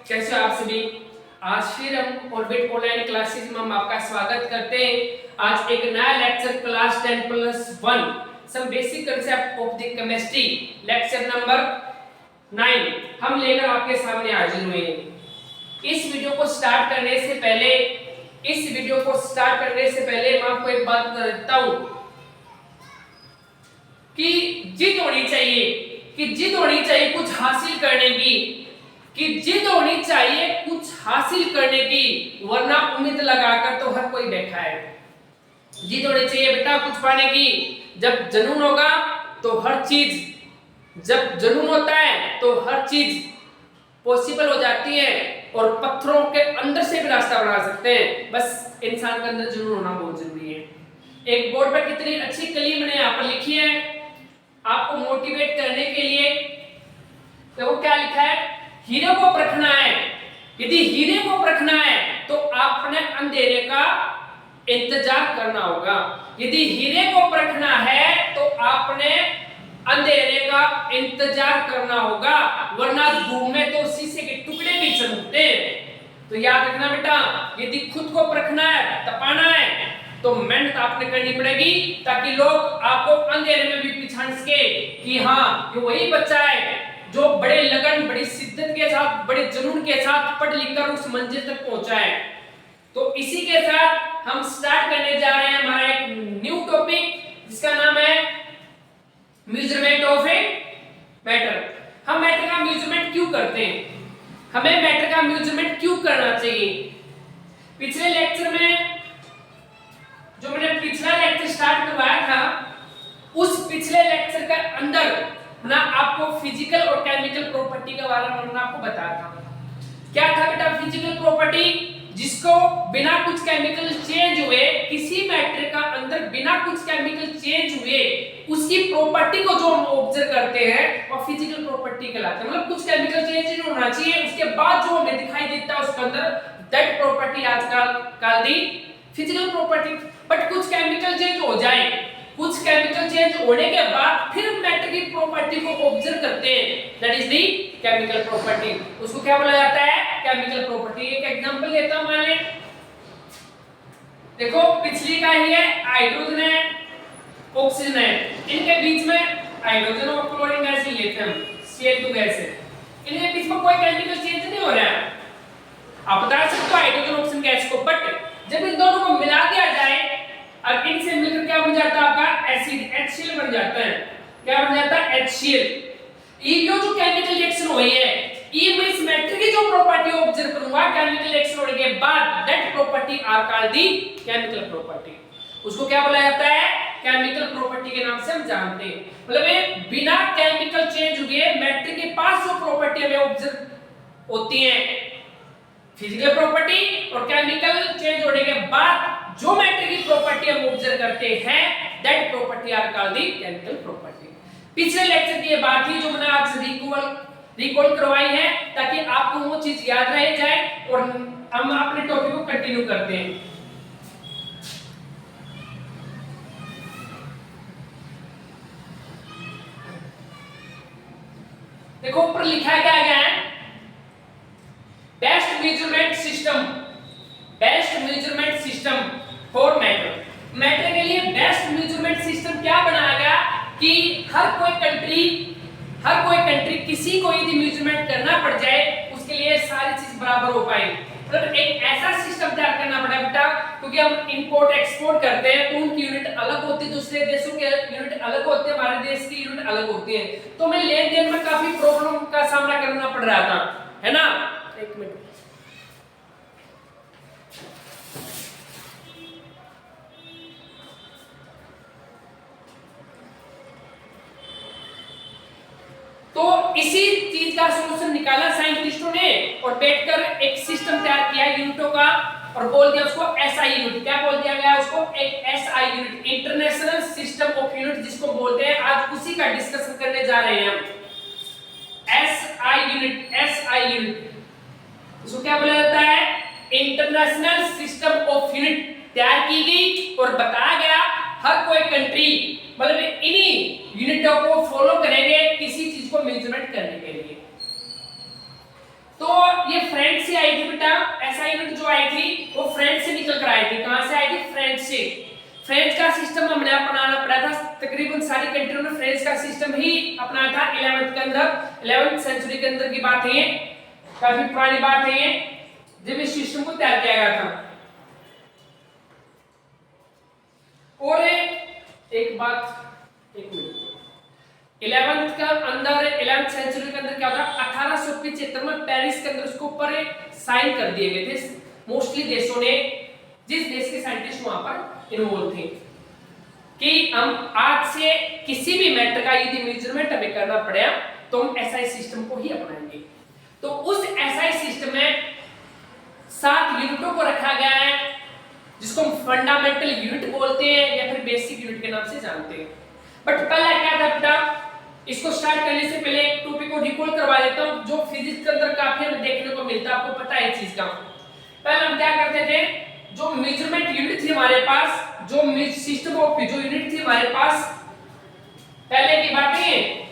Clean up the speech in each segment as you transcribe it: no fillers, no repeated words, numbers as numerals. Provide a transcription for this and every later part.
कैसे हो आप सभी। आज फिर हम ऑर्बिट ऑनलाइन क्लासेस में हम आपका स्वागत करते हैं। आज एक नया lecture class 10+1 some basic concept of the chemistry lecture number 9 हम लेकर आपके सामने हाजिर हुए हैं। इस वीडियो को स्टार्ट करने से पहले मैं आपको एक बात बता देता हूं कि जिद होनी चाहिए कुछ हासिल करने की, वरना उम्मीद लगाकर तो हर कोई बैठा है। जिद होनी चाहिए बेटा कुछ पाने की। जब जुनून होगा तो हर चीज पॉसिबल हो जाती है और पत्थरों के अंदर से भी रास्ता बना सकते हैं। बस इंसान के अंदर जुनून होना बहुत जरूरी है। एक बोर्ड पर कितनी अच्छी कली मैंने यहाँ पर लिखी है आपको मोटिवेट करने के लिए। देखो क्या लिखा है, हीरे को परखना है। यदि हीरे को परखना है तो आपने अंधेरे का इंतजार करना होगा। यदि हीरे को परखना है तो आपने अंधेरे का इंतजार करना होगा, वरना धूप में तो शीशे के टुकड़े भी चमकते हैं। तो याद रखना बेटा, यदि खुद को परखना है, तपाना है, तो मेहनत आपने करनी पड़ेगी ताकि लोग आपको अंधेरे में भी पहचान सके कि हाँ ये वही बच्चा है जो बड़े लगन, बड़ी शिद्दत के साथ, बड़े जुनून के साथ पढ़ लिख कर उस मंजिल तक पहुंचा है। तो इसी के साथ हम स्टार्ट करने जा रहे हैं हमारा एक न्यू टॉपिक जिसका नाम है मेजरमेंट ऑफ ए मैटर। हम मैटर का मेजरमेंट क्यों करते हैं, हमें मैटर का मेजरमेंट क्यों करना चाहिए। पिछले लेक्चर में जो मैंने पिछला लेक्चर स्टार्ट करवाया था, उस पिछले लेक्चर के अंदर ना आपको फिजिकल और केमिकल प्रॉपर्टी के बारे में मैंने आपको बताया था। क्या था बेटा फिजिकल प्रॉपर्टी, जिसको बिना कुछ केमिकल चेंज हुए, किसी मैटर का अंदर बिना कुछ केमिकल चेंज हुए उसकी प्रॉपर्टी को जो हम ऑब्जर्व करते हैं वो फिजिकल प्रॉपर्टी कहलाता है। मतलब कुछ केमिकल चेंज नहीं होना चाहिए, उसके बाद जो हमें दिखाई देता है उसके अंदर दैट प्रॉपर्टी आजकल called the physical property. But कुछ केमिकल चेंज हो जाए, कुछ केमिकल चेंज होने के बाद फिर मैटर की प्रॉपर्टी को ऑब्जर्व करते हैं, that is the chemical property. उसको क्या बोला जाता है, केमिकल प्रॉपर्टी। एक एग्जांपल लेता हूं मैं, देखो पिछली का ही है, हाइड्रोजन है, ऑक्सीजन है, इनके बीच में हाइड्रोजन और क्लोरीन गैस लेते हैं हम, Cl2 गैस है। इनके बीच में कोई केमिकल चेंज नहीं हो रहा है, आप बता सकते हो हाइड्रोजन ऑक्सीजन गैस को। बट जब इन दोनों को मिला दिया जाए और इनसे मिलकर क्या बन जाता है आपका एसिड, HCl बन जाता है। क्या बन जाता है, HCl। ये जो केमिकल रिएक्शन हुई है, ये मैं इस मैटर की जो प्रॉपर्टी ऑब्जर्व करूंगा केमिकल रिएक्शन होने के बाद, that property are called the chemical property. उसको क्या बोला जाता है, केमिकल प्रॉपर्टी के नाम से हम जानते हैं। मतलब ये बिना केमिकल चेंज हुए मैटर के पास जो प्रॉपर्टी हमें ऑब्जर्व होती है, फिजिकल प्रॉपर्टी और केमिकल चेंज होने के बाद जो मैटर की प्रॉपर्टी हम ऑब्जर्व करते हैं, that property are called the chemical property. पिछले लेक्चर की ये बात थी जो मैंने आज रिकॉल करवाई है ताकि आपको वो चीज याद रह जाए और हम अपने टॉपिक को कंटिन्यू करते हैं। देखो ऊपर लिखा है क्या है, best measurement system for matter. Matter के लिए बेस्ट मेजरमेंट सिस्टम क्या बनाया गया कि हर कोई कंट्री किसी को यदि मेजरमेंट करना पड़ जाए उसके लिए सारी चीज बराबर हो पाए। मतलब एक ऐसा सिस्टम तैयार करना पड़ा बेटा, क्योंकि हम इंपोर्ट एक्सपोर्ट करते हैं तो उनकी यूनिट अलग होती है, दूसरे देशों के यूनिट अलग होते हैं, हमारे देश की यूनिट अलग होती है। तो हमें लेन देन में काफी प्रॉब्लम का सामना करना पड़ रहा था, है ना। एक मिनट, तो इसी चीज का सॉल्यूशन निकाला साइंटिस्टों ने और बैठकर एक सिस्टम तैयार किया यूनिटों का और बोल दिया उसको एसआई यूनिट। क्या बोल दिया गया उसको, एक SI unit, international system of unit जिसको बोलते हैं। आज उसी का डिस्कशन करने जा रहे हैं हम, एसआई यूनिट। इसको क्या बोला जाता है, इंटरनेशनल सिस्टम ऑफ यूनिट तैयार की गई और बताया गया हर कोई कंट्री मतलब इन्हीं यूनिटों को फॉलो करेंगे किसी चीज को मेजरमेंट करने के लिए। तो तो ये फ्रेंच से आई थी बेटा, ऐसा यूनिट जो आई थी वो फ्रेंच से निकल कर आई थी। कहां से आई थी? फ्रेंच से। फ्रेंच का सिस्टम हमने अपनाना पड़ा था, तकरीबन सारी कंट्रियों ने फ्रेंच का सिस्टम ही अपनाया था 11th के अंदर, 11th सेंचुरी के अंदर की बात है ये, काफी पुरानी बात है ये, जब इस सिस्टम को तैयार किया गया था। और एक बात, एक मिनट, 11th का अंदर 11th सेंचुरी के अंदर क्या था, 1875 में पेरिस के अंदर उसके ऊपर साइन कर दिए गए थे मोस्टली देशों ने, जिस देश के साइंटिस्ट वहां पर इन्वॉल्व थे, कि हम आज से किसी भी मैटर का यदि मेजरमेंट हमें करना पड़े तो हम एसआई सिस्टम को ही अपनाएंगे। तो उस एसआई सिस्टम में 7 यूनिटों को रखा गया है, जिसको हम फंडामेंटल यूनिट बोलते हैं या फिर बेसिक यूनिट के नाम से जानते हैं। बट पहला क्या था बेटा, इसको स्टार्ट करने से पहले एक टॉपिक को रिकॉल करवा देता हूं, जो फिजिक्स के अंदर काफी हमें देखने को मिलता है, आपको पता है इस चीज का। पहले हम क्या करते थे, जो मेजरमेंट यूनिट थी हमारे पास, जो सिस्टम ऑफ जो यूनिट थी हमारे पास, पहले की बातें,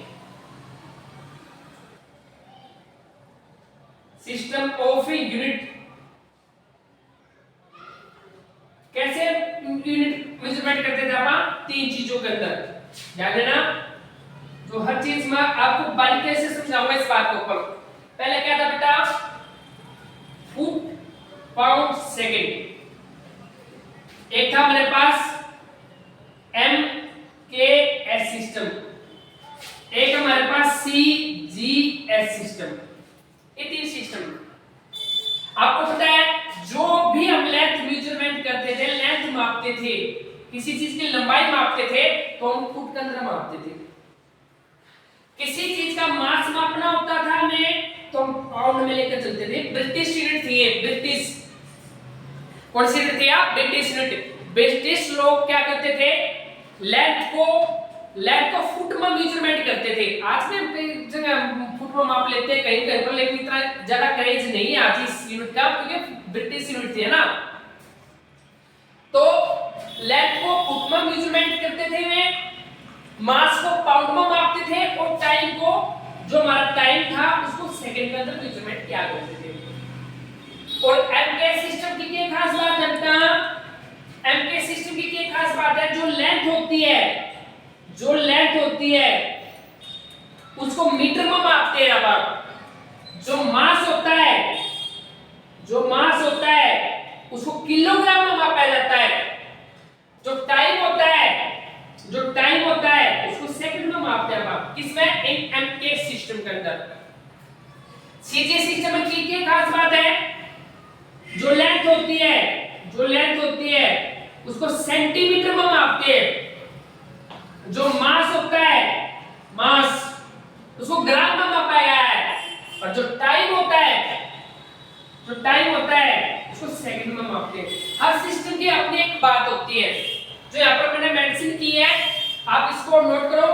सिस्टम ऑफ यूनिट, कैसे यूनिट मेजरमेंट करते थे आप? 3 चीजों के अंदर, ध्यान देना, जो हर चीज में आपको बारीकी से समझाऊंगा इस बात के ऊपर। पहले क्या था बेटा, फुट पाउंड सेकंड, एक था हमारे पास MKS सिस्टम, एक हमारे पास CGS सिस्टम, ये 3 सिस्टम। आपको पता है जो भी हम लेंथ मेजरमेंट करते थे, लेंथ मापते थे, किसी चीज की लंबाई मापते थे तो हम फुट के अंदर मापते थे। किसी चीज का मास मापना होता था हमें तो हम पाउंड में लेकर चलते थे। ब्रिटिश यूनिट थी ये, ब्रिटिश, कौन सी यूनिट थी आप? British unit. ब्रिटिश लोग क्या करते थे, लेंथ को फुट में मेजरमेंट करते थे। आज भी कई जगह फुट में माप लेते हैं कहीं कहीं पर, लेकिन इतना ज्यादा क्रेज नहीं है आज इस यूनिट का, क्योंकि ब्रिटिश यूनिट थी ना। तो लेंथ को फुट में मेजरमेंट करते थे वे, मास को पाउंड में मापते थे, और टाइम को, जो हमारा टाइम था उसको सेकंड के अंदर मेजरमेंट किया करते थे। और एमके सिस्टम की क्या खास बात है बेटा, एमके सिस्टम की क्या खास बात है, जो लेंथ होती है, जो लेंथ होती है उसको मीटर में मापते हैं। अब आप जो मास होता है, जो मास होता है उसको किलोग्राम में मापा जाता है। जो टाइम होता है, जो टाइम होता है उसको सेकंड में मापते हैं आप, किसमें? इन एमके सिस्टम के अंदर। सीजे सिस्टम में की क्या खास बात है, जो लेंथ होती है, जो लेंथ होती है उसको सेंटीमीटर में मापते हैं। जो मास होता है, मास, उसको ग्राम में मापा गया है। और जो टाइम होता है, जो टाइम होता है उसको सेकंड में मापते हैं। हर सिस्टम की अपनी एक बात होती है। जो यहाँ पर मैंने मेंशन की है, आप इसको नोट करो,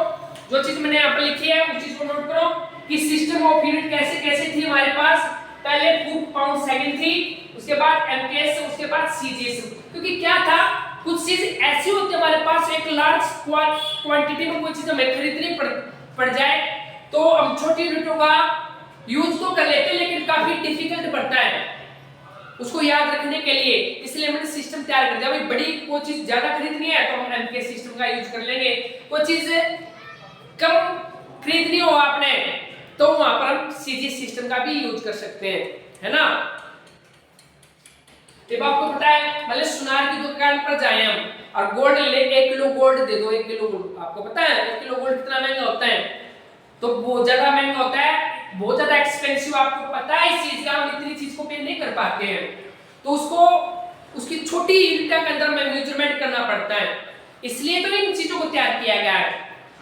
जो चीज मैंने यहाँ पर लिखी है उस चीज को नोट करो कि सिस्टम ऑफ यूनिट कैसे कैसे थी हमारे पास। पहले फुट पाउंड सेकंड थी, उसके बाद एमकेएस, उसके बाद सीजीएस। क्योंकि क्या था, कुछ चीज ऐसी होती है हमारे पास, एक लार्ज क्वांटिटी में कोई चीज हमें खरीदनी पड़ जाए तो हम छोटी यूनिटों का यूज तो कर लेते हैं, लेकिन काफी डिफिकल्ट पड़ता है उसको याद रखने के लिए। इसलिए मैंने सिस्टम तैयार कर दिया। भाई बड़ी कोई चीज ज्यादा खरीदनी है तो हम एमके सिस्टम का यूज कर लेंगे, कोई चीज कम खरीदनी हो आपने तो वहां पर हम सीजी सिस्टम का भी यूज कर सकते हैं, है ना। जब आपको पता है, भले सुनार की दुकान पर जाए हम और गोल्ड ले, 1 किलो गोल्ड दे दो, 1 किलो गोल्ड, आपको पता है 1 किलो गोल्ड कितना महंगा होता है, तो बहुत ज्यादा महंगा होता है, बहुत ज्यादा एक्सपेंसिव। आपको पता है इस चीज का, हम इतनी चीज को पे नहीं कर पाते हैं, तो उसको उसकी छोटी यूनिट के अंदर में मेजरमेंट करना पड़ता है। इसलिए तो इन चीजों को तैयार किया गया है,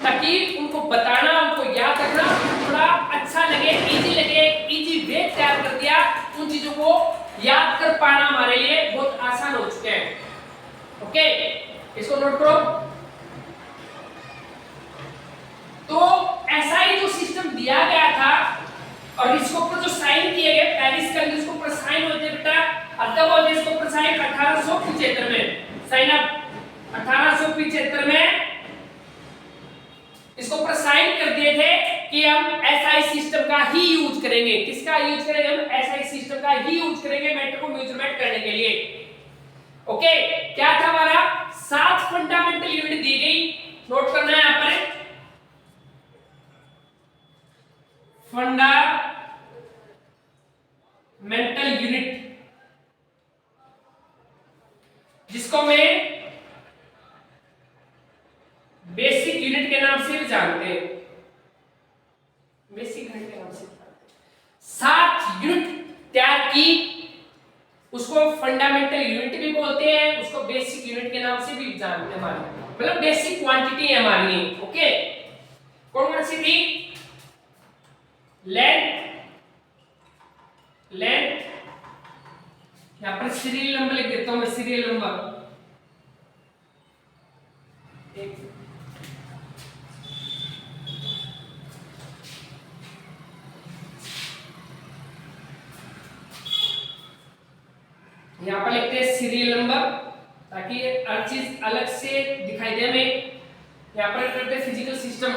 ताकि उनको बताना, उनको याद रखना थोड़ा अच्छा लगे, इजी लगे। इजी वे तैयार कर दिया, उन चीजों को याद कर पाना हमारे लिए बहुत आसान हो चुके हैं। ओके, इसको नोट करो। तो ऐसा ही जो सिस्टम दिया गया था और इसके ऊपर जो साइन किए गए पेरिस के अंदर, इसको ऊपर साइन होते बेटा, और कब होते इसको ऊपर साइन 1875 में, साइन अप 1875 में इसको ऊपर साइन कर दिए थे कि हम एसआई सिस्टम का ही यूज करेंगे। किसका यूज करेंगे? हम एसआई सिस्टम का ही यूज करेंगे मैटर को मेजरमेंट करने के लिए। ओके, क्या था हमारा? 7 फंडामेंटल यूनिट दी गई, नोट करना है यहां पर। फंडामेंटल यूनिट, जिसको मैं बेसिक यूनिट के नाम से भी जानते हैं। बेसिक यूनिट के नाम से 7 यूनिट तैयार की, उसको फंडामेंटल यूनिट भी बोलते हैं, उसको बेसिक यूनिट के नाम से भी जानते हैं हमारी, मतलब बेसिक क्वांटिटी है हमारी। ओके, कौन कौन सी थी? लेंथ, यहां पर सीरियल नंबर लिख देता हूं मैं, सीरियल नंबर। यहां पर लिखते हैं सीरियल नंबर, ताकि हर चीज अलग से दिखाई दे हमें। यहां पर करते हैं फिजिकल सिस्टम,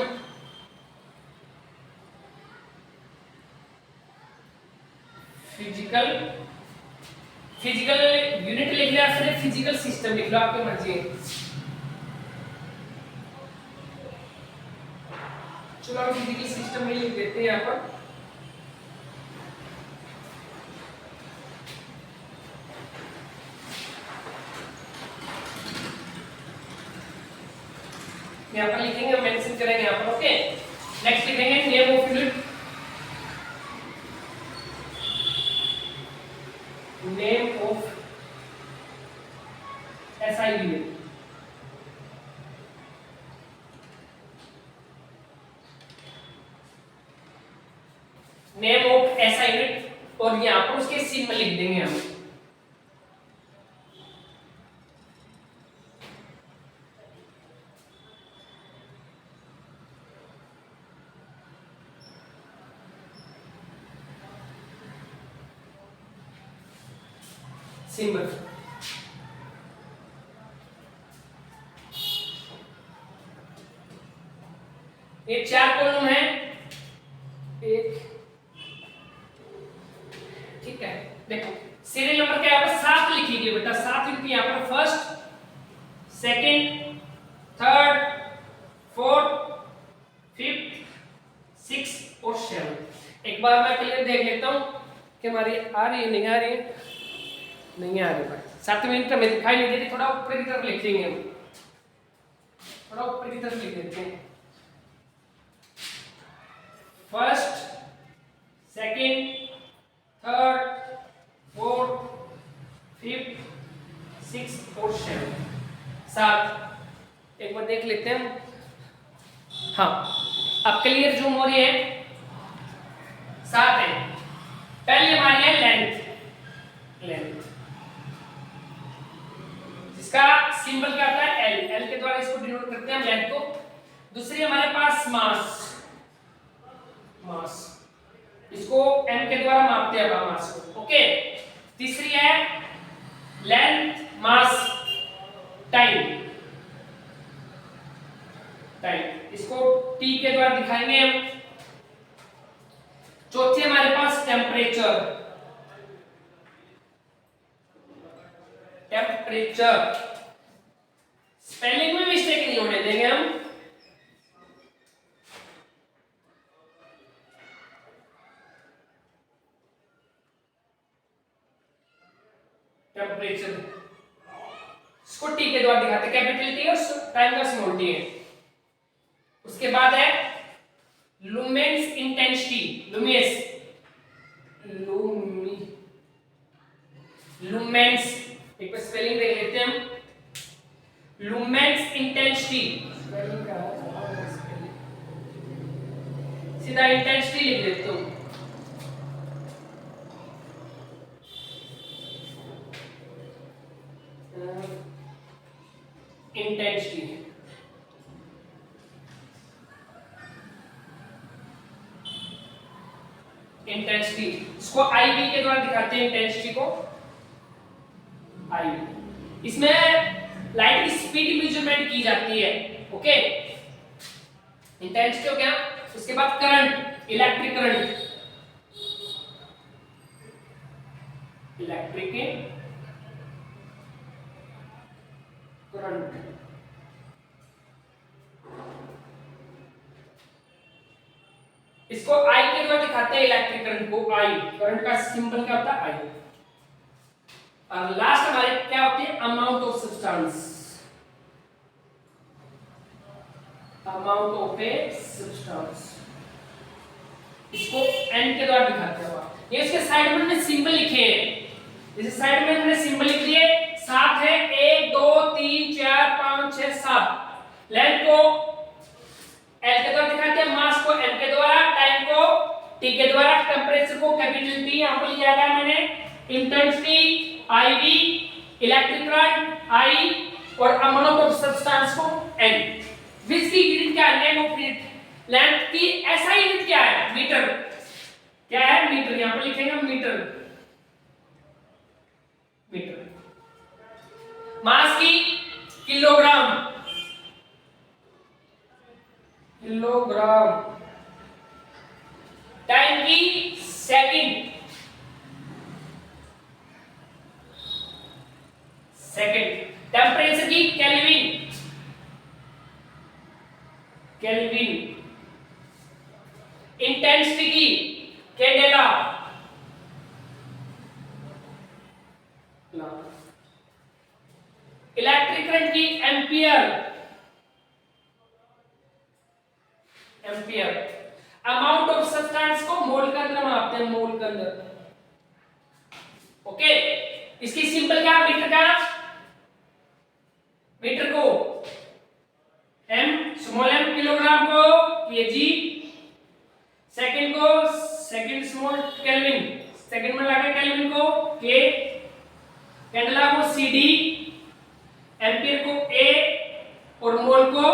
फिजिकल यूनिट लिख लिया, फिर फिजिकल सिस्टम लिख लो, आपकी मर्जी है। चलो हम फिजिकल सिस्टम में लिख देते हैं यहां पर। यहां पर लिखेंगे, मेंशन करेंगे यहां पर। ओके, नेक्स्ट लिखेंगे name of unit, name of SI unit. Name of SI unit, और यहां पर उसके सिंबल लिख देंगे हम। सिंबल ये 4 कॉलम है, एक, ठीक है। देखो सीरियल नंबर क्या है, यहाँ पर 7 लिखी गई बेटा, 7 लिखी यहाँ पर, first, second, third, fourth, fifth, six और 7। एक बार मैं क्लियर देख लेता हूँ कि हमारी आ रही है, नहीं आ रही है? नहीं आ रही भाई, 7 मिनट में दिखाई नहीं दे रही। थोड़ा ऊपर की तरफ लिख देंगे हम, थोड़ा ऊपर की तरफ लिख देते हैं। First, second, third, fourth, fifth, six और 7। एक बार देख लेते हैं। हाँ, अब क्लियर जूम हो रही है। 7 है। पहले हमारी है लेंथ, जिसका सिंबल क्या होता है? एल के द्वारा इसको डिनोट करते हैं हम लेंथ को। दूसरी हमारे पास मास, इसको एम के द्वारा मापते हैं हम मास को। ओके, तीसरी है लेंथ, मास, टाइम, इसको टी के द्वारा दिखाएंगे हम। चौथी हमारे पास टेम्परेचर, स्पेलिंग में मिस्टेक नहीं होने देंगे हम। टेम्परेचर, इसको टी के द्वारा दिखाते हैं, कैपिटल टी और टाइम का स्मॉल टी है। उसके बाद है लुमेंस इंटेंसिटी, लुमेंस, एक बार स्पेलिंग देख लेते हैं हम। लुमेंस इंटेंसिटी, सीधा इंटेंसिटी लिख देते हो। इंटेंसिटी, इसको आईवी के द्वारा दिखाते हैं इंटेंसिटी को। आईवी, इसमें लाइट की स्पीड मेजरमेंट की जाती है। ओके, इंटेंसिटी हो गया, उसके बाद current, electric current, electric current. इसको आई के द्वारा दिखाते हैं इलेक्ट्रिक करंट को, आई, करंट का सिंबल क्या होता है, आई। और लास्ट हमारे क्या होती है, amount of substance, amount of a substance, इसको एन के द्वारा दिखाते हैं। ये इसके साइड में हमने सिंबल लिखे हैं, जैसे साइड में हमने सिंबल लिख दिए, 7 है, 1 2 3 4 5 6 7। लेंथ को एल के द्वारा दिखाते हैं, मास को एम के द्वारा, टाइम को टी के द्वारा, टेंपरेचर को कैपिटल टी यहां पर लिया गया मैंने, intensity IV, electric current I, और अमाउंट ऑफ सब्सटेंस को एन। विच की यूनिट क्या है, लेंथ ऑफ यूनिट, लेंथ की ऐसा यूनिट क्या है, मीटर, क्या है, मीटर, यहां पर लिखेंगे मीटर, मीटर। मास की किलोग्राम, किलोग्राम। टाइम की सेकंड, सेकंड। टेंपरेचर की केल्विन, केल्विन। इंटेंसिटी की कैंडेला, इलेक्ट्रिक करंट की ampere, ampere. Amount of substance को मोल के अंदर मापते हैं, मोल के अंदर। ओके, इसकी सिंबल क्या, मीटर का, मीटर को एम, स्मॉल एम, किलोग्राम को केजी, सेकंड को सेकंड स्मॉल केल्विन, सेकंड में लगा केल्विन को के, कैंडेला को सीडी, एम्पियर को ए, और मोल को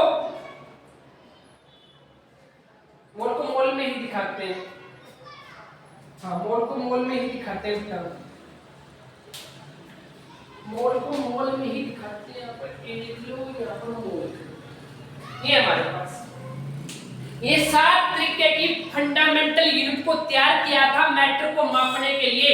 मोल में ही दिखाते हैं। हाँ, मोल को मोल में ही दिखाते हैं, मोल को मोल में ही दिखाते हैं। यहाँ पर ए लिख लो, यहाँ पर मोल। ये हमारे पास ये 7 तरीके की फंडामेंटल यूनिट को तैयार किया था मैटर को मापने के लिए।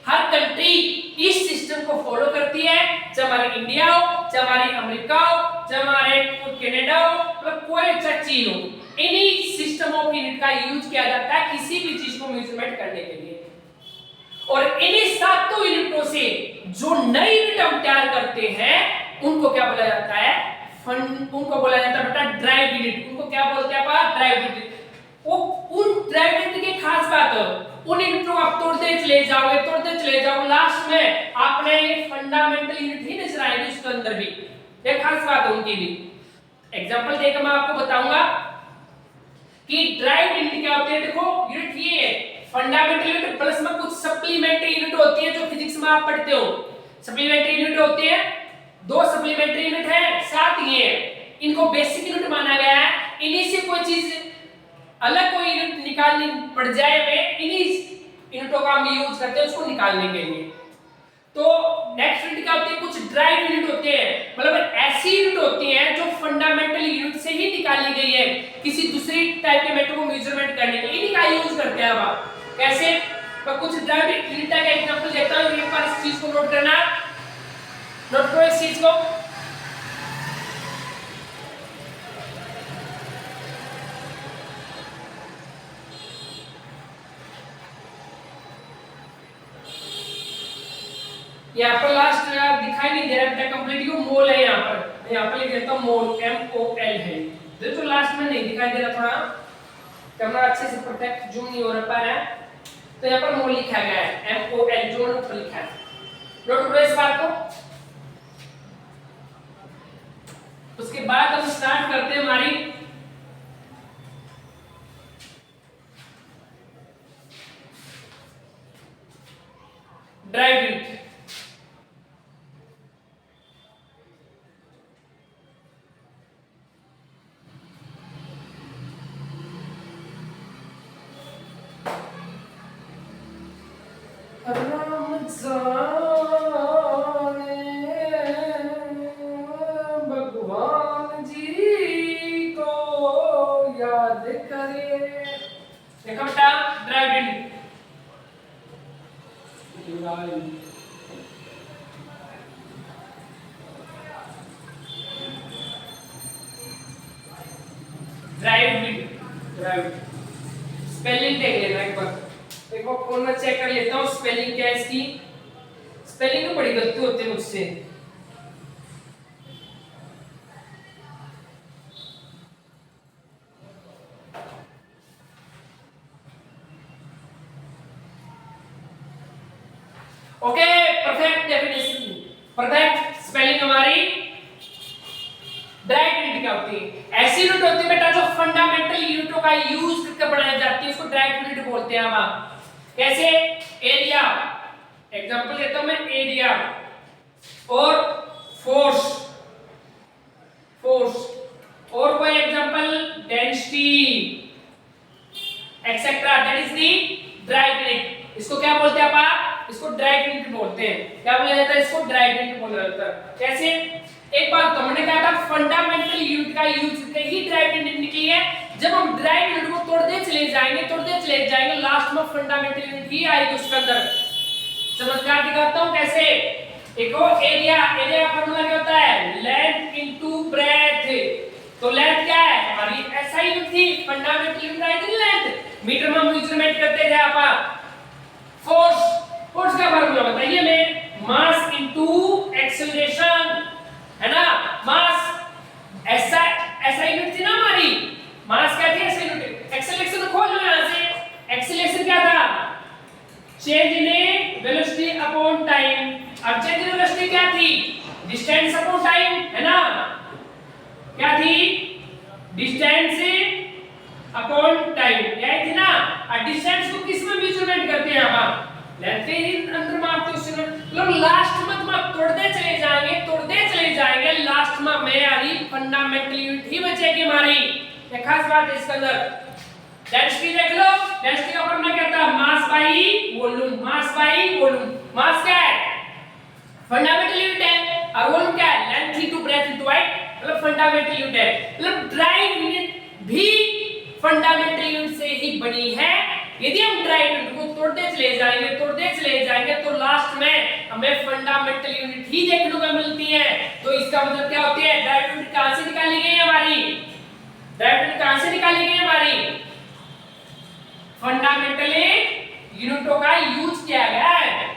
हर कंट्री इस सिस्टम को फॉलो करती है, चाहे हमारी इंडिया हो, चाहे हमारी अमेरिका हो, चाहे हमारे कनाडा हो, मतलब कोई चीज हो, इन्हीं सिस्टम ऑफ यूनिट का यूज किया जाता है किसी भी चीज को मेजरमेंट करने के लिए। और इन्हीं 7 यूनिटों से जो नई यूनिट हम तैयार करते हैं उनको क्या बोला जाता है, उनको बोला जाता है बेटा ड्राइव यूनिट। उनको क्या बोलते हैं आप, ड्राइव यूनिट। वो उन ड्राइव यूनिट की खास बात है, उन यूनिटों को आप तोड़ते चले जाओगे, लास्ट में आपने ये फंडामेंटल यूनिट ही नजर आएगी उसके अंदर भी। ये खास बात है उनकी भी। एग्जांपल देकर मैं आपको बताऊंगा कि ड्राइव यूनिट क्या होती है। देखो यूनिट ये है फंडामेंटल यूनिट प्लस में कुछ सप्लीमेंट्री यूनिट होती है जो फिजिक्स में आप पढ़ते हो। सप्लीमेंट्री यूनिट होती है, 2 सप्लीमेंट्री यूनिट है, 7 ये है। इनको बेसिक यूनिट माना गया है। इन्हीं से कोई चीज अलग कोई यूनिट निकालनी पड़ जाए में इन्हीं यूनिटों का हम यूज करते हैं उसको निकालने के लिए। तो नेक्स्ट यूनिट क्या होती है, कुछ ड्राइव यूनिट होते हैं, मतलब ऐसी यूनिट होती हैं जो फंडामेंटल यूनिट से ही निकाली गई है किसी दूसरी टाइप के मैटर को मेजरमेंट करने के लिए। इन्हीं का यूज करते हैं हम। कैसे, मैं कुछ ड्राइव यूनिट का एग्जांपल देता हूं, एक बार इस चीज को नोट करना, नोट करो इस चीज को। यहाँ पर लास्ट दिखाई नहीं दे रहा है कंप्लीट, को मोल है यहाँ पर, यहाँ पर लिख देता हूँ मोल, MOL है। देखो लास्ट में नहीं दिखाई दे रहा, थोड़ा कैमरा अच्छे से प्रोटेक्ट जूम नहीं हो रहा है, तो यहाँ पर मोल लिखा गया है, MOL जो ऊपर लिखा है। नोट करो इस बात को। उसके बाद हम स्टार्ट करते हैं हमारी ड्राइव यूनिट। भगवान जी को देखो बेटा ड्राइव इन ड्राइव स्पेलिंग देख लेना एक बार। देखो फोन में चेक कर लेता हूँ स्पेलिंग क्या है इसकी। स्पेलिंग में बड़ी गलती होती है मुझसे। Okay perfect definition, perfect spelling हमारी डायरेक्ट यूनिट क्या होती है? ऐसी यूनिट होती है बेटा जो फंडामेंटल यूनिटों का यूज करके बनाई जाती है, उसको डायरेक्ट यूनिट बोलते हैं हम। कैसे? एरिया, एग्जांपल देता हूं मैं, एरिया और फोर्स, और कोई example density etcetera, that is the direct unit. इसको क्या बोलते हैं आप? इसको डायरेक्ट यूनिट बोलते हैं। क्या बोला जाता है? इसको डायरेक्ट यूनिट बोला जाता है। कैसे? एक बात तो हमने कहा था फंडामेंटल यूनिट का यूज करके ही डायरेक्ट यूनिट निकली है। जब हम डायरेक्ट यूनिट को तोड़ते चले जाएंगे लास्ट में फंडामेंटल यूनिट ही आएगी उसके अंदर। चमत्कार दिखाता हूं कैसे। एक एरिया का फार्मूला क्या होता है? Length into breadth. तो लेंथ क्या है हमारी? ऐसा यूनिट थी, फंडामेंटल यूनिट आई थी लेंथ। मीटर में मेजरमेंट करते थे आप। फोर्स का फार्मूला बताइए मैं, मास इनटू एक्सेलरेशन, है ना। मास ऐसा यूनिट थी ना हमारी। मास क्या थी? ऐसा यूनिट। एक्सेलरेशन खोल लो यहां से। एक्सेलरेशन क्या था? Change in velocity upon time. अब चेंज इन वेलोसिटी क्या थी? डिस्टेंस अपॉन टाइम, है ना। क्या थी? डिस्टेंस अपॉन टाइम, यही थी ना। और डिस्टेंस को किस में मेजरमेंट करते हैं हम? लेंथ के अंदर मापते उससे। मतलब लास्ट में तुम तोड़ते चले जाएंगे, लास्ट में मैं आ रही फंडामेंटल यूनिट ही बचेगी हमारी। एक खास बात है इसके अंदर। डेंसिटी देख लो, डेंसिटी का फॉर्मूला क्या था? Mass by volume. मास क्या है? फंडामेंटल यूनिट है। और वॉल्यूम क्या है? Length into breadth into height, मतलब फंडामेंटल यूनिट है। मतलब ड्राइव यूनिट भी फंडामेंटल यूनिट से ही बनी है। यदि हम ड्राइव यूनिट को तोड़ते चले जाएंगे तो लास्ट में हमें फंडामेंटल यूनिट ही देखने को मिलती है। तो इसका मतलब क्या होती है? ड्राइव यूनिट कहां से निकाली गई है हमारी? फंडामेंटल यूनिटों का यूज किया गया है।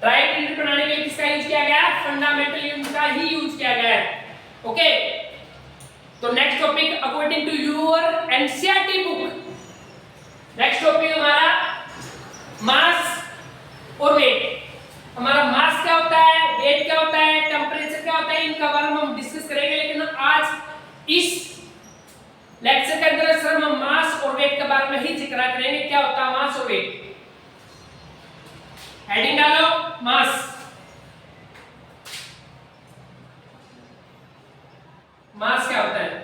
ड्राइव यूनिट बनाने के लिए किसका यूज किया गया है? फंडामेंटल यूनिट का ही यूज किया गया है। ओके, तो next topic according to your NCERT book, next topic हमारा मास और वेट। हमारा मास क्या होता है, वेट क्या होता है, टेंपरेचर क्या होता है, इनका बारे में हम डिस्कस करेंगे। लेकिन आज इस लेक्चर के अंदर सिर्फ हम मास और वेट के बारे में ही जिक्र करेंगे। क्या होता है मास और वेट? हेडिंग डालो, मास। मास क्या होता है?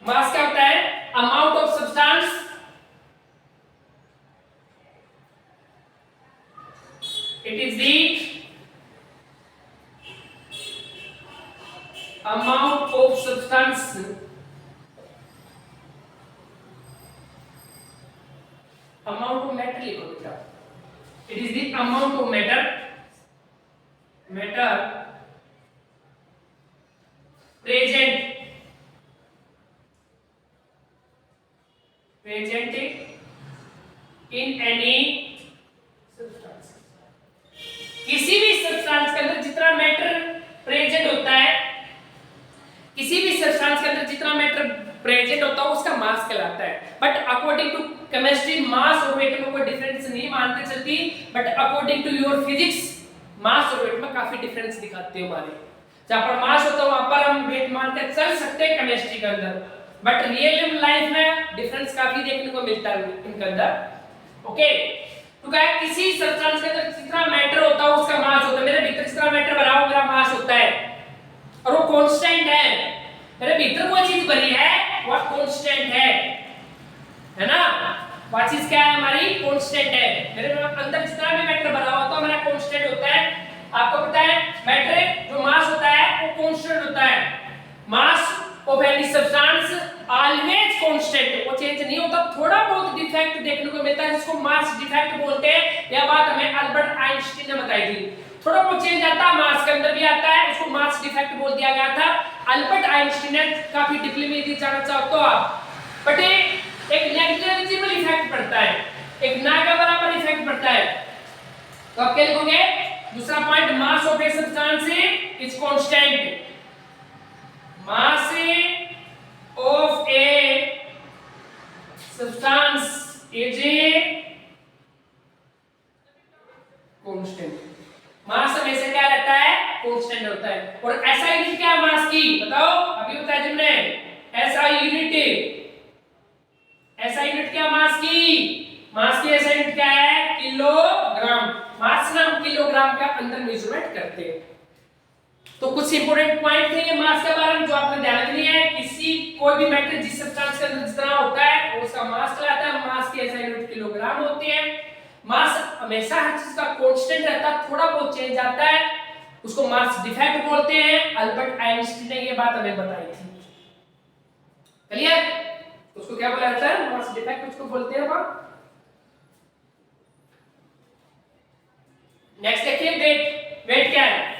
मास क्या होता है? Amount of substance it is the amount of substance amount of matter लिखो बेटा। it is the amount of matter present in any substance। किसी भी सब्सटेंस के अंदर जितना मैटर प्रेजेंट होता है, उसका मास कहलाता है। But according to chemistry mass और वेट में कोई डिफरेंस नहीं मानते चलती, but according to your physics mass और वेट में काफी डिफरेंस दिखाते हो हमारे। जहां पर मास होता है वहां पर हम वेट मान के चल सकते हैं केमिस्ट्री के अंदर, बट रियल लाइफ में डिफरेंस काफी देखने को मिलता है इनके अंदर। ओके, तो क्या है, किसी सब्सटेंस के अंदर जितना मैटर होता है उसका मास होता है। मेरे भीतर जितना मैटर भरा हो मेरा मास होता है, और वो कांस्टेंट है। मेरे भीतर वो चीज भरी है वो कांस्टेंट है ना। वो चीज क्या है हमारी? कांस्टेंट है। मेरे अंदर जितना भी मैटर भरा होता है मेरा कांस्टेंट होता है। आपको पता है मैटर जो मास होता है वो कांस्टेंट होता है। Mass of any substance always constant, वो चेंज नहीं होता, थोड़ा बहुत डिफेक्ट देखने को मिलता है जिसको मास डिफेक्ट बोलते हैं। यह बात हमें अल्बर्ट आइंस्टीन ने बताई थी। थोड़ा बहुत चेंज आता है, मास के अंदर भी आता है, उसको मास डिफेक्ट बोल दिया गया था। अल्बर्ट आइंस्टीन ने काफी डीपली में यदि जानना चाहो तो आप, बट एक नेग्लिजिबल इफेक्ट पड़ता है, एक ना के बराबर इफेक्ट पड़ता है। तो आप क्या लिखोगे? दूसरा point, mass of a substance is constant, mass of a substance is constant. Mass हमेशा क्या रहता है? कांस्टेंट होता है। और ऐसा यूनिट क्या है मास की? बताओ, अभी बताया तुमने, ऐसा यूनिट, ऐसा यूनिट क्या मास की? मास की ऐसा यूनिट क्या है? किलोग्राम। मास से हम किलोग्राम का अंदर मेजरमेंट करते हैं। तो कुछ इंपॉर्टेंट पॉइंट थे ये मास के बारे में जो आपने ध्यान रखनी है। किसी कोई भी मैटर जिस सब्सटेंस के अंदर जितना होता है वो उसका मास कहलाता है। मास की ऐसा यूनिट किलोग्राम होती है। मास हमेशा हर चीज का कांस्टेंट रहता है, थोड़ा बहुत चेंज आता है, उसको मास डिफेक्ट बोलते हैं। अल्बर्ट आइंस्टीन ने ये बात हमें बताई थी। क्लियर? उसको क्या बोला जाता है? मास डिफेक्ट उसको बोलते हैं। नेक्स्ट देखिए, वेट। वेट क्या है?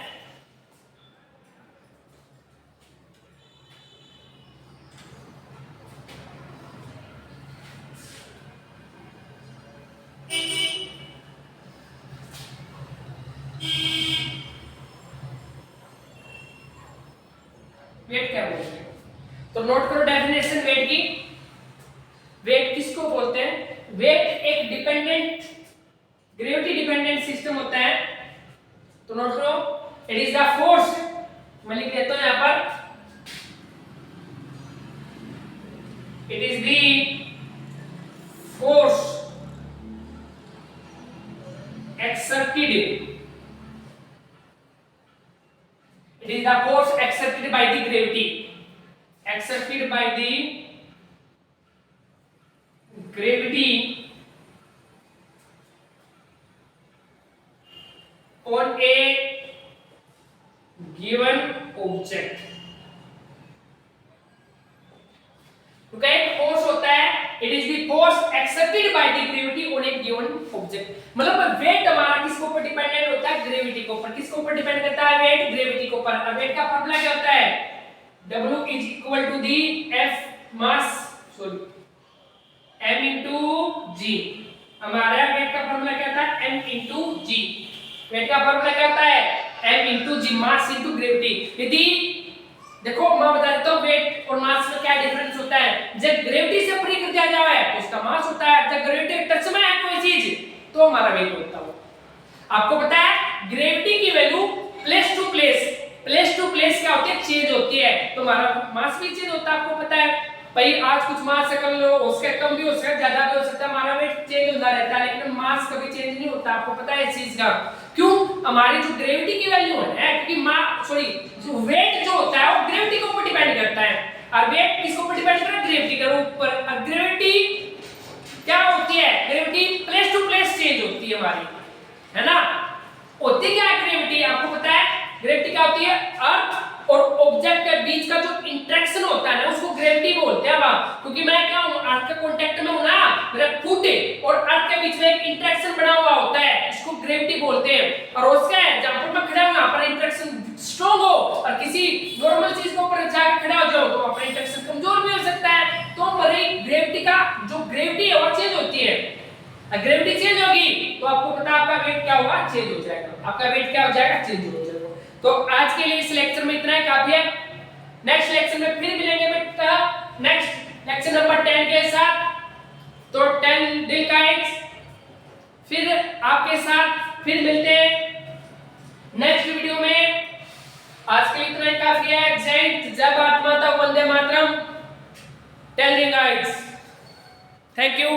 वेट क्या बोलते हैं? तो नोट करो डेफिनेशन वेट की। वेट किसको बोलते हैं? वेट एक डिपेंडेंट, ग्रेविटी डिपेंडेंट सिस्टम होता है। तो नोट करो, इट इज द फोर्स, मैं लिख देता हूं यहां पर, it is the force exerted, it is the force exerted by the gravity, exerted by the gravity on a given object। तो क्या एक फोर्स होता है? It is the force exerted by the gravity on A given object. मतलब wait हमारा किसके ऊपर dependent होता है? ग्रेविटी के ऊपर। किसके ऊपर डिपेंड करता है वेट? ग्रेविटी के ऊपर। अब वेट का फार्मूला क्या होता है? W is equal to the F mass, sorry m into g। हमारा वेट का फार्मूला क्या होता है? m into g। वेट का फार्मूला क्या होता है? m into g, mass into gravity. यदि देखो मैं बता देता हूं वेट और मास में क्या डिफरेंस होता है। जब ग्रेविटी से फ्री कर दिया जाए तो उसका मास होता है, जब ग्रेविटी टच में है कोई चीज तो हमारा वेट होता है। आपको पता है ग्रेविटी की value place to place, place to place क्या होती है? चेंज होती है। तो हमारा मास भी चेंज होता है। आपको पता है भाई, आज कुछ मास से कम लो, उसके कम भी हो सकता है, ज्यादा भी हो सकता है, हमारा वेट चेंज होता रहता है, लेकिन मास कभी चेंज नहीं होता। आपको पता है इस चीज का। क्यों? हमारी जो ग्रेविटी की वैल्यू है, क्योंकि जो वेट जो होता है वो ग्रेविटी के ऊपर डिपेंड करता है, और वेट किसके ऊपर डिपेंड करता है? ग्रेविटी के ऊपर। और ग्रेविटी क्या होती है? Gravity place to place change होती है हमारी, है ना? होती क्या है ग्रेविटी? आपको पता है ग्रेविटी क्या होती है? अर्थ और ऑब्जेक्ट के बीच का जो इंटरेक्शन होता है ना, उसको ग्रेविटी बोलते हैं। क्योंकि मैं क्या हूं? अर्थ के कांटेक्ट में हूं ना, मेरा फुट और अर्थ के बीच में एक इंटरेक्शन बना हुआ होता है, इसको ग्रेविटी बोलते हैं। और उसका जहां पर मैं खड़ा हूं यहां पर इंटरेक्शन स्ट्रांग हो और किसी नॉर्मल चीज के ऊपर जाकर खड़ा हो जाओ तो अपना इंटरेक्शन कमजोर भी हो सकता है। तो हमारी ग्रेविटी का जो ग्रेविटी है वो चेंज होती है। अगर ग्रेविटी चेंज होगी तो आपको पता है आपका वेट क्या होगा? चेंज हो जाएगा। आपका वेट क्या हो जाएगा? चेंज हो जाएगा। तो आज के लिए इस लेक्चर में इतना ही काफी है। नेक्स्ट लेक्चर में फिर मिलेंगे बेटा, नेक्स्ट लेक्चर नंबर 10 के साथ। तो 10 दिल का फिर आपके साथ फिर मिलते हैं नेक्स्ट वीडियो में। आज के लिए इतना ही काफी है। जय हिंद, जय Bharat Mata, Vande Mataram. Tell me guys, thank you.